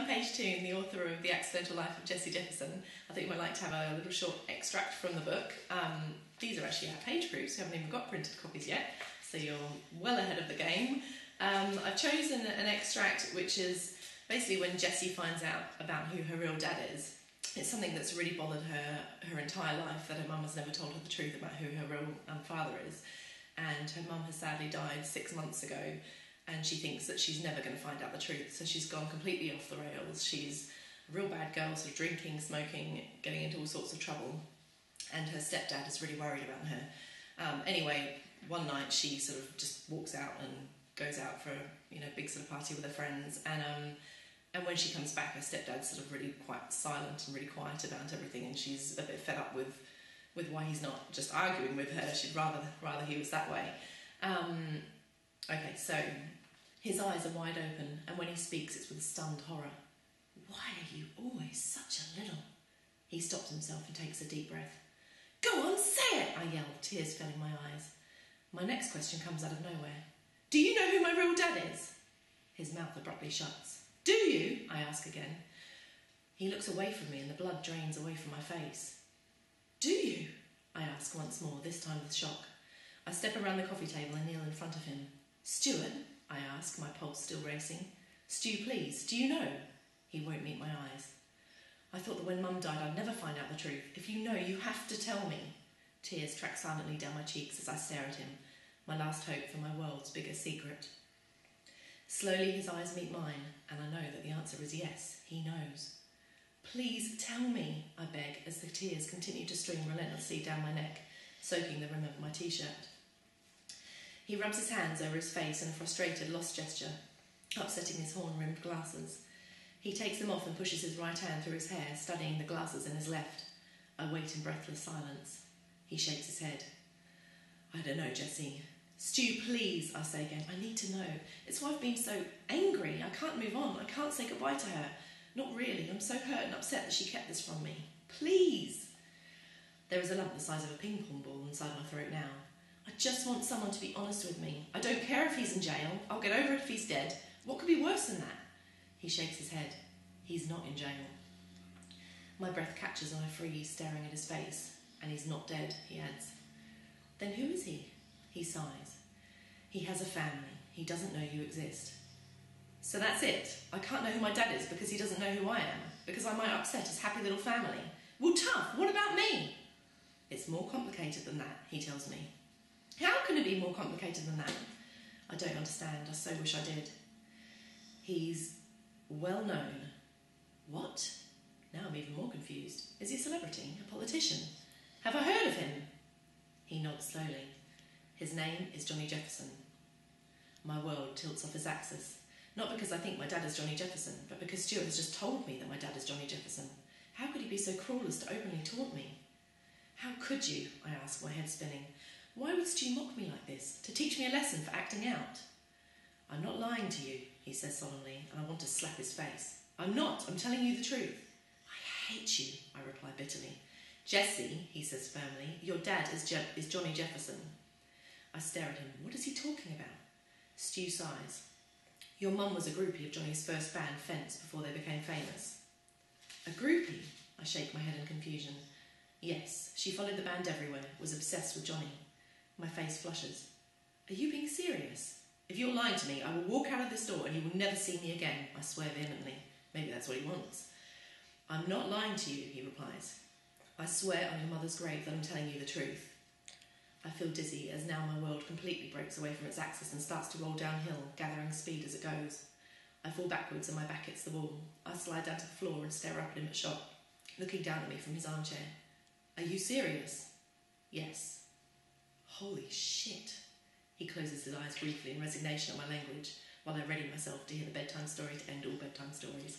I'm Paige Toon, the author of The Accidental Life of Jessie Jefferson. I thought you might like to have a little short extract from the book. These are actually our page proofs, we haven't even got printed copies yet, so you're well ahead of the game. I've chosen an extract which is basically when Jessie finds out about who her real dad is. It's something that's really bothered her entire life, that her mum has never told her the truth about who her real father is. And her mum has sadly died 6 months ago, and she thinks that she's never going to find out the truth, so she's gone completely off the rails. She's a real bad girl, sort of drinking, smoking, getting into all sorts of trouble, and her stepdad is really worried about her. Anyway, one night she sort of just walks out and goes out for a big sort of party with her friends, and when she comes back, her stepdad's sort of really quite silent and really quiet about everything, and she's a bit fed up with why he's not just arguing with her. She'd rather he was that way. Okay, so his eyes are wide open, and when he speaks, it's with stunned horror. Why are you always such a little? He stops himself and takes a deep breath. Go on, say it, I yell, tears filling my eyes. My next question comes out of nowhere. Do you know who my real dad is? His mouth abruptly shuts. Do you? I ask again. He looks away from me and the blood drains away from my face. Do you? I ask once more, this time with shock. I step around the coffee table and kneel in front of him. Stuart, I ask, my pulse still racing. Stu, please, do you know? He won't meet my eyes. I thought that when Mum died I'd never find out the truth. If you know, you have to tell me. Tears track silently down my cheeks as I stare at him, my last hope for my world's biggest secret. Slowly his eyes meet mine, and I know that the answer is yes, he knows. Please tell me, I beg, as the tears continue to stream relentlessly down my neck, soaking the rim of my t-shirt. He rubs his hands over his face in a frustrated, lost gesture, upsetting his horn-rimmed glasses. He takes them off and pushes his right hand through his hair, studying the glasses in his left. I wait in breathless silence. He shakes his head. I don't know, Jessie. Stu, please, I say again. I need to know. It's why I've been so angry. I can't move on. I can't say goodbye to her. Not really. I'm so hurt and upset that she kept this from me. Please. There is a lump the size of a ping pong ball inside my throat now. I just want someone to be honest with me. I don't care if he's in jail. I'll get over it if he's dead. What could be worse than that? He shakes his head. He's not in jail. My breath catches and I freeze, staring at his face. And he's not dead, he adds. Then who is he? He sighs. He has a family. He doesn't know you exist. So that's it. I can't know who my dad is because he doesn't know who I am, because I might upset his happy little family. Well, tough, what about me? It's more complicated than that, he tells me. How can it be more complicated than that? I don't understand. I so wish I did. He's well known. What? Now I'm even more confused. Is he a celebrity? A politician? Have I heard of him? He nods slowly. His name is Johnny Jefferson. My world tilts off his axis. Not because I think my dad is Johnny Jefferson, but because Stuart has just told me that my dad is Johnny Jefferson. How could he be so cruel as to openly taunt me? How could you? I ask, my head spinning. Why would Stu mock me like this? To teach me a lesson for acting out? I'm not lying to you, he says solemnly, and I want to slap his face. I'm not. I'm telling you the truth. I hate you, I reply bitterly. Jessie, he says firmly, your dad is Johnny Jefferson. I stare at him. What is he talking about? Stu sighs. Your mum was a groupie of Johnny's first band, Fence, before they became famous. A groupie? I shake my head in confusion. Yes, she followed the band everywhere, was obsessed with Johnny. My face flushes. Are you being serious? If you're lying to me, I will walk out of this door and you will never see me again, I swear vehemently. Maybe that's what he wants. I'm not lying to you, he replies. I swear on your mother's grave that I'm telling you the truth. I feel dizzy as now my world completely breaks away from its axis and starts to roll downhill, gathering speed as it goes. I fall backwards and my back hits the wall. I slide down to the floor and stare up at him at shock, looking down at me from his armchair. Are you serious? Yes. Holy shit. He closes his eyes briefly in resignation at my language, while I ready myself to hear the bedtime story to end all bedtime stories.